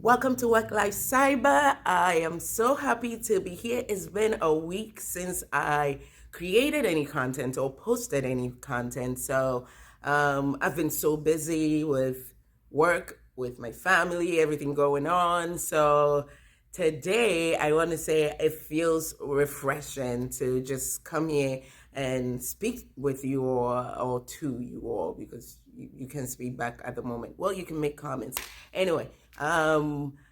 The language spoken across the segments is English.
Welcome to Worklifecyber. I am so happy to be here. It's been a week since I created any content or posted any content. I've been so busy with work, with my family, everything going on. So today I want to say it feels refreshing to just come here and speak with you or to you all, because you can speak back at the moment. Well, you can make comments. Anyway,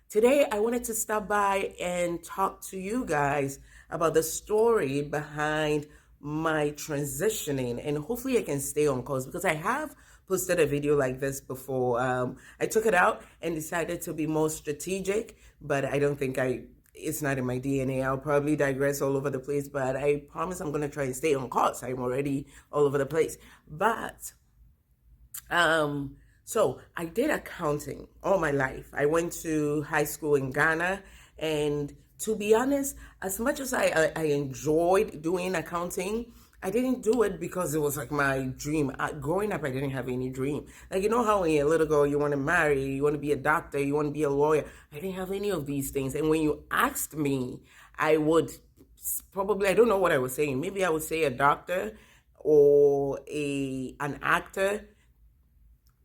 today I wanted to stop by and talk to you guys about the story behind my transitioning, and hopefully I can stay on course because I have posted a video like this before. I took it out and decided to be more strategic, but I don't think it's not in my DNA. I'll probably digress all over the place, but I promise I'm going to try and stay on course. I'm already all over the place. But so I did accounting all my life. I went to high school in Ghana, and to be honest, as much as I enjoyed doing accounting, I didn't do it because it was like my dream. Growing up, I didn't have any dream. Like, you know how when you're a little girl, you want to marry, you want to be a doctor, you want to be a lawyer. I didn't have any of these things. And when you asked me, I would probably, I don't know what I was saying. Maybe I would say a doctor or an actor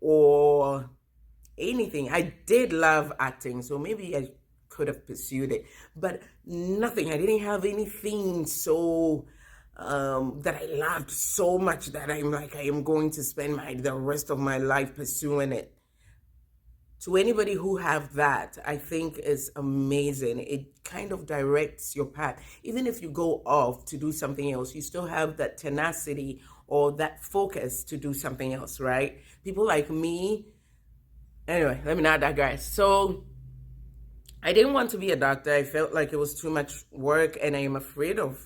or anything. I did love acting, so maybe I could have pursued it, but nothing. I didn't have anything so that I loved so much that I'm like, I am going to spend the rest of my life pursuing it. To anybody who have that, I think is amazing. It kind of directs your path. Even if you go off to do something else, you still have that tenacity or that focus to do something else, right? People like me, anyway, let me not digress. So I didn't want to be a doctor. I felt like it was too much work, and I am afraid of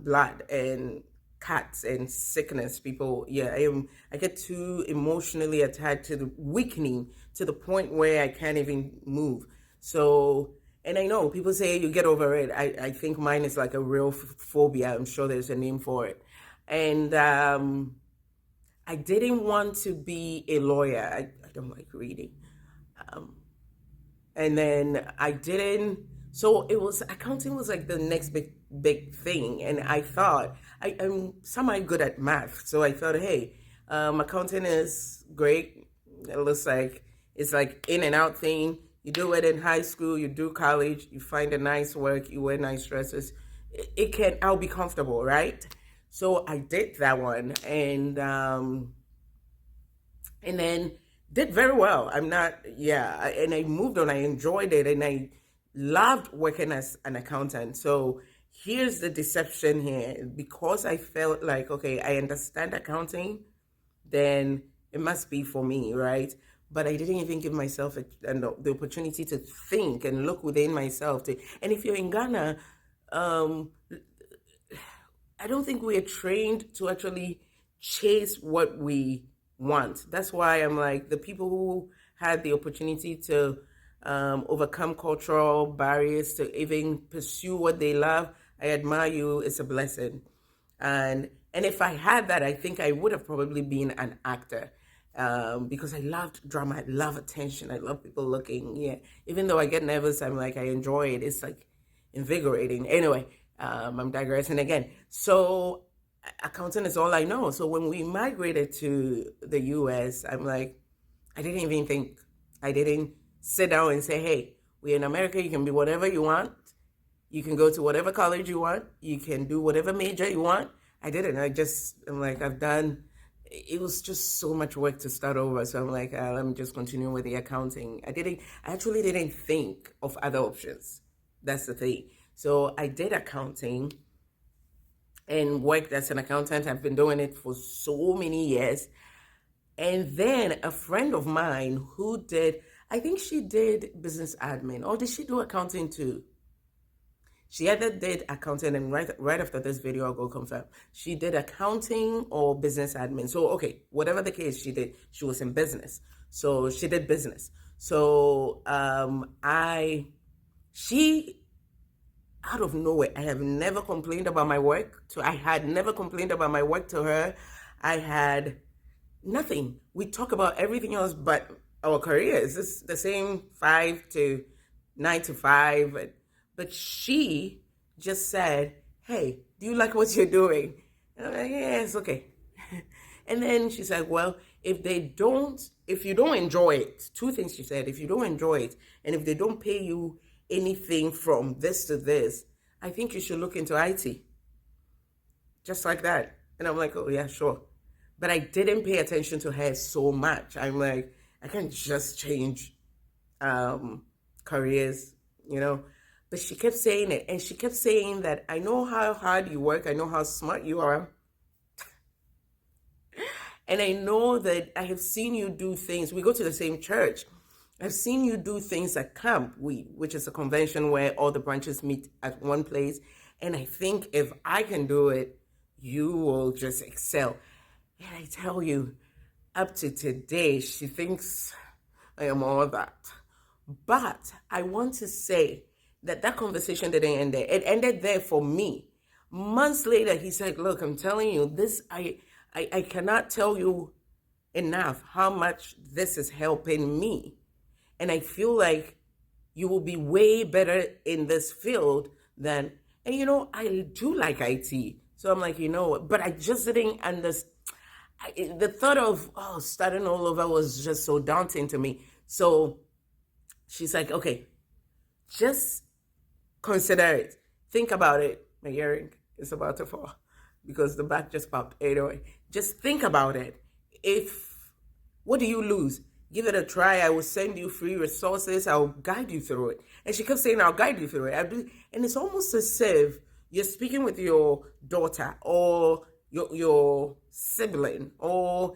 blood and cats and sickness. People, I get too emotionally attached to the weakening to the point where I can't even move. So, and I know people say you get over it. I think mine is like a real phobia. I'm sure there's a name for it. And I didn't want to be a lawyer. I don't like reading. And then I didn't. So accounting was like the next big thing. And I thought, I'm semi good at math. So I thought, hey, accounting is great. It looks like it's like in and out thing. You do it in high school, you do college, you find a nice work, you wear nice dresses. I'll be comfortable, right? So I did that one, and then did very well. And I moved on. I enjoyed it, and I loved working as an accountant. So here's the deception here. Because I felt like, okay, I understand accounting, then it must be for me, right? But I didn't even give myself the opportunity to think and look within myself. And if you're in Ghana, I don't think we are trained to actually chase what we want. That's why I'm like, the people who had the opportunity to overcome cultural barriers to even pursue what they love, I admire you. It's a blessing. And if I had that, I think I would have probably been an actor, because I loved drama. I love attention. I love people looking. Yeah. Even though I get nervous, I'm like, I enjoy it. It's like invigorating. Anyway, I'm digressing again. So accounting is all I know. So when we migrated to the US, I'm like, I didn't even think. I didn't sit down and say, hey, we're in America. You can be whatever you want. You can go to whatever college you want. You can do whatever major you want. I didn't. I'm like, it was just so much work to start over. So I'm like, let me just continue with the accounting. I actually didn't think of other options. That's the thing. So I did accounting and worked as an accountant. I've been doing it for so many years. And then a friend of mine I think she did business admin, or did she do accounting too? She either did accounting, and right after this video, I'll go confirm. She did accounting or business admin. So, okay, whatever the case she did, she was in business. So she did business. So she, out of nowhere, I have never complained about my work. I had never complained about my work to her. I had nothing. We talk about everything else but our careers. It's the same 9 to 5. But she just said, hey, do you like what you're doing? And I'm like, yeah, it's okay. And then she said, well, if you don't enjoy it, two things she said, if you don't enjoy it, and if they don't pay you anything from this to this, I think you should look into IT. Just like that. And I'm like, oh yeah, sure. But I didn't pay attention to her so much. I'm like, I can't just change careers, But she kept saying it. And she kept saying that I know how hard you work. I know how smart you are. And I know that I have seen you do things. We go to the same church. I've seen you do things at Camp, which is a convention where all the branches meet at one place. And I think if I can do it, you will just excel. And I tell you, up to today, she thinks I am all that. But I want to say that conversation didn't end there. It ended there for me. Months later, he said, look, I'm telling you, this, I cannot tell you enough how much this is helping me. And I feel like you will be way better in this field than, and I do like IT. So I'm like, but I just didn't understand. The thought of, starting all over was just so daunting to me. So she's like, okay, just consider it. Think about it. My earring is about to fall because the back just popped. Anyway, just think about it. What do you lose? Give it a try. I will send you free resources. I'll guide you through it. And she kept saying, I'll guide you through it. And it's almost as if you're speaking with your daughter or your sibling, or,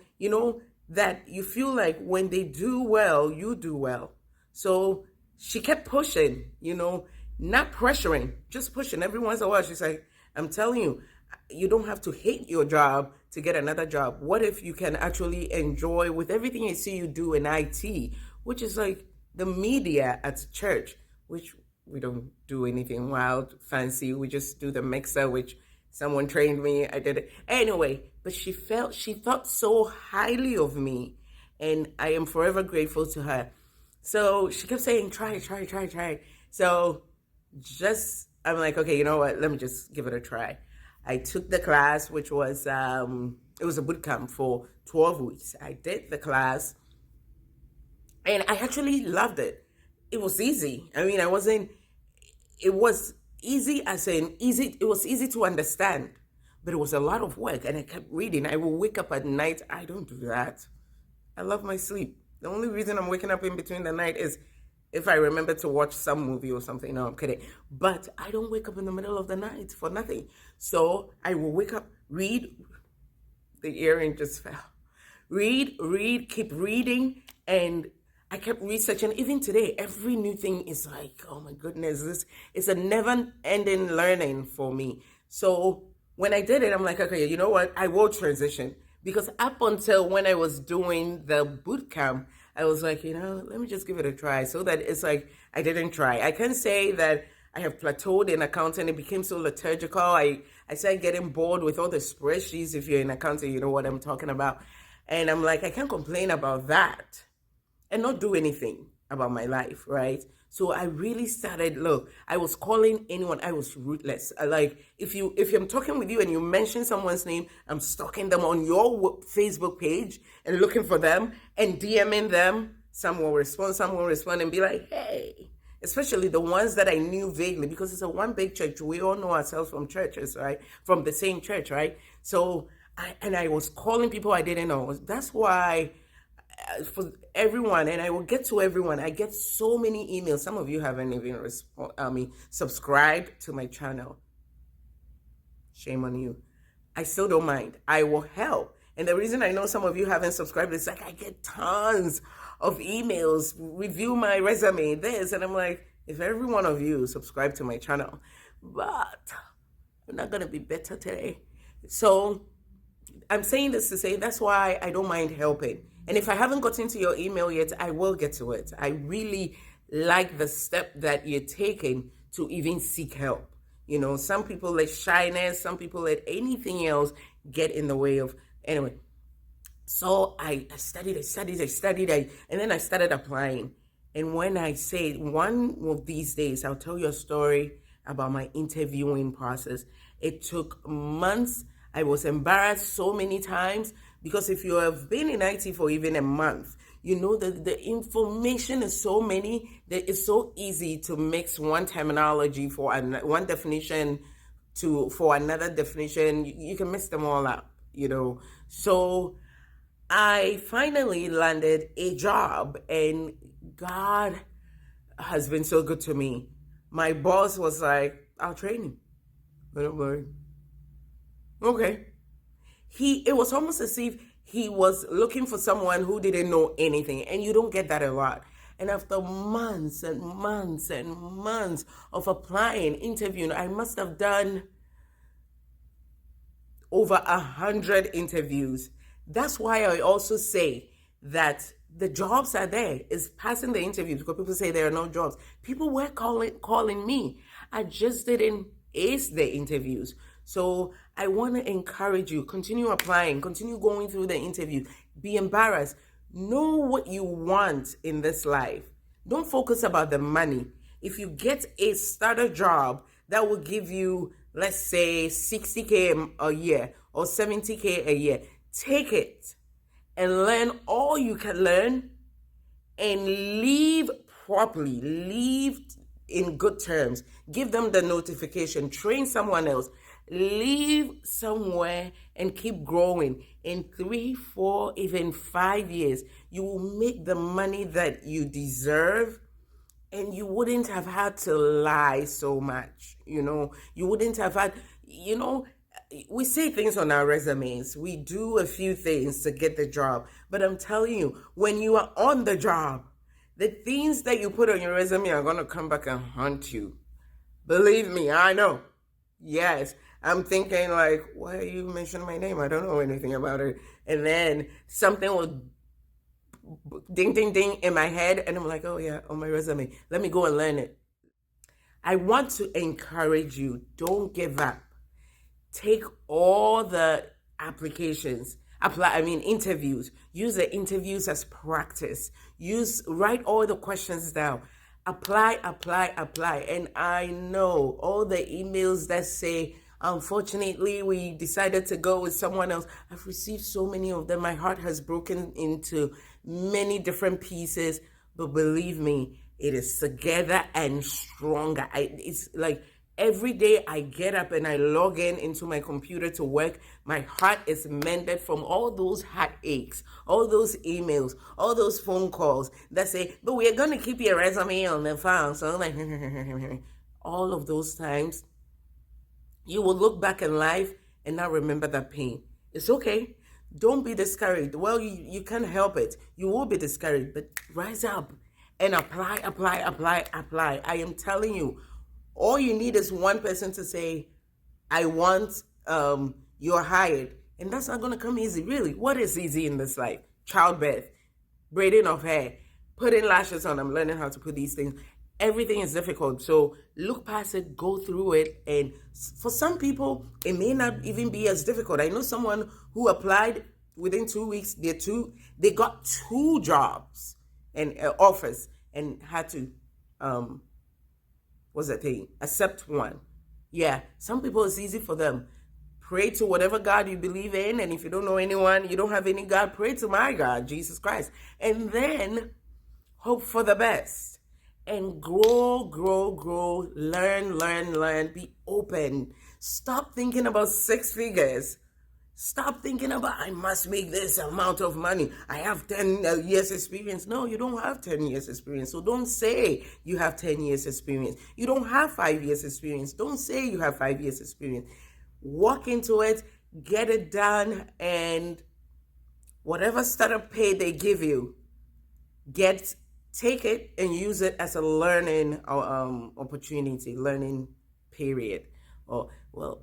that you feel like when they do well, you do well. So she kept pushing, not pressuring, just pushing. Every once in a while, she's like, I'm telling you, you don't have to hate your job to get another job. What if you can actually enjoy with everything I see you do in IT, which is like the media at church, which we don't do anything wild, fancy. We just do the mixer, which someone trained me. I did it. Anyway, but she thought so highly of me, and I am forever grateful to her. So she kept saying, try. So I'm like, okay, you know what? Let me just give it a try. I took the class, which was, it was a boot camp for 12 weeks. I did the class, and I actually loved it. It was easy. I mean, it was easy it was easy to understand, but it was a lot of work, and I kept reading. I will wake up at night. I don't do that. I love my sleep. The only reason I'm waking up in between the night is if I remember to watch some movie or something. No, I'm kidding. But I don't wake up in the middle of the night for nothing. So I will wake up, read. The earring just fell. Read, keep reading. And I kept researching. Even today, every new thing is like, oh my goodness, this is a never-ending learning for me. So when I did it, I'm like, okay, you know what? I will transition. Because up until when I was doing the boot camp, I was like, let me just give it a try, so that it's like I didn't try. I can say that I have plateaued in accounting. It became so liturgical. I started getting bored with all the spreadsheets. If you're in accounting, you know what I'm talking about. And I'm like, I can't complain about that and not do anything about my life, right? So I really started, I was calling anyone. I was ruthless. If I'm talking with you and you mention someone's name, I'm stalking them on your Facebook page and looking for them and DMing them. Some will respond and be like, hey. Especially the ones that I knew vaguely, because it's a one big church. We all know ourselves from churches, right? From the same church, right? So I was calling people I didn't know. That's why for everyone, and I will get to everyone. I get so many emails. Some of you haven't even subscribed to my channel. Shame on you. I still don't mind. I will help. And the reason I know some of you haven't subscribed is like I get tons of emails, review my resume, this, and I'm like, if every one of you subscribe to my channel, but I'm not gonna be better today. So I'm saying this to say that's why I don't mind helping. And if I haven't gotten to your email yet, I will get to it. I really like the step that you're taking to even seek help. Some people let shyness, some people let anything else get in the way of, anyway. So I studied, and then I started applying. And when I say one of these days, I'll tell you a story about my interviewing process. It took months. I was embarrassed so many times because if you have been in IT for even a month, you know that the information is so many that it's so easy to mix one terminology for one definition for another definition. You can mix them all up, So I finally landed a job, and God has been so good to me. My boss was like, I'll train you. Don't worry. Okay. It was almost as if he was looking for someone who didn't know anything, and you don't get that a lot. And after months and months and months of applying, interviewing, I must have done over 100 interviews. That's why I also say that the jobs are there. It's passing the interviews, because people say there are no jobs. People were calling me. I just didn't ace the interviews. So I want to encourage you, continue applying, continue going through the interview. Be embarrassed. Know what you want in this life. Don't focus about the money. If you get a starter job that will give you, let's say, 60K a year or 70K a year, take it and learn all you can learn and leave properly. Leave in good terms. Give them the notification. Train someone else. Leave somewhere and keep growing. In 3, 4, even 5 years, you will make the money that you deserve, and you wouldn't have had to lie so much. You wouldn't have had, we say things on our resumes. We do a few things to get the job. But I'm telling you, when you are on the job, the things that you put on your resume are going to come back and haunt you. Believe me, I know. Yes. I'm thinking like, why are you mentioning my name? I don't know anything about it. And then something will ding, ding, ding in my head. And I'm like, oh yeah, on my resume. Let me go and learn it. I want to encourage you. Don't give up. Take all the interviews. Use the interviews as practice. Write all the questions down. Apply. And I know all the emails that say, unfortunately, we decided to go with someone else. I've received so many of them. My heart has broken into many different pieces. But believe me, it is together and stronger. It's like every day I get up and I log into my computer to work, my heart is mended from all those heartaches, all those emails, all those phone calls that say, but we're going to keep your resume on the file. So I'm like, all of those times, you will look back in life and not remember that pain. It's okay. Don't be discouraged. Well, you can't help it. You will be discouraged, but rise up and apply. I am telling you, all you need is one person to say, I want, you're hired. And that's not going to come easy, really. What is easy in this life? Childbirth, braiding of hair, putting lashes on. I'm learning how to put these things. Everything is difficult. So look past it, go through it. And for some people, it may not even be as difficult. I know someone who applied within 2 weeks. They got 2 jobs and offers and had to, accept one. Yeah, some people, it's easy for them. Pray to whatever God you believe in. And if you don't know anyone, you don't have any God, pray to my God, Jesus Christ. And then hope for the best. And grow, learn, be open. Stop thinking about 6 figures. Stop thinking about, I must make this amount of money. I have 10 years experience. No, you don't have 10 years experience. So don't say you have 10 years experience. You don't have 5 years experience. Don't say you have 5 years experience. Walk into it, get it done, and whatever startup pay they give you, take it and use it as a learning opportunity, learning period.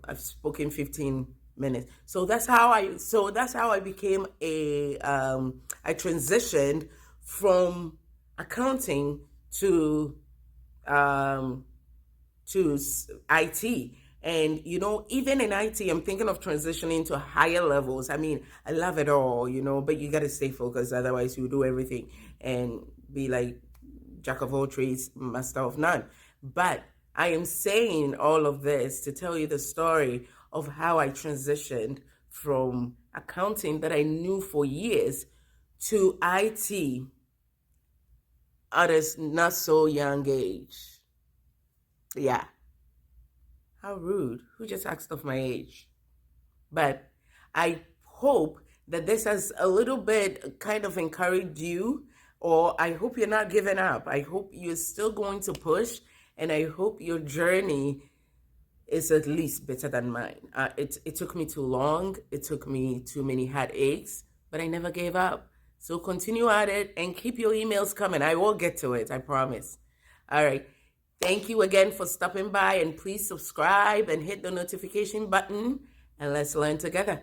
I've spoken 15 minutes. So that's how I became I transitioned from accounting to IT. And, even in IT, I'm thinking of transitioning to higher levels. I mean, I love it all, but you got to stay focused. Otherwise, you do everything and be like jack of all trades, master of none. But I am saying all of this to tell you the story of how I transitioned from accounting that I knew for years to IT at a not so young age. Yeah. How rude. Who just asked of my age? But I hope that this has a little bit kind of encouraged you, or I hope you're not giving up. I hope you're still going to push, and I hope your journey is at least better than mine. It took me too long. It took me too many headaches, but I never gave up. So continue at it and keep your emails coming. I will get to it, I promise. All right. Thank you again for stopping by, and please subscribe and hit the notification button, and let's learn together.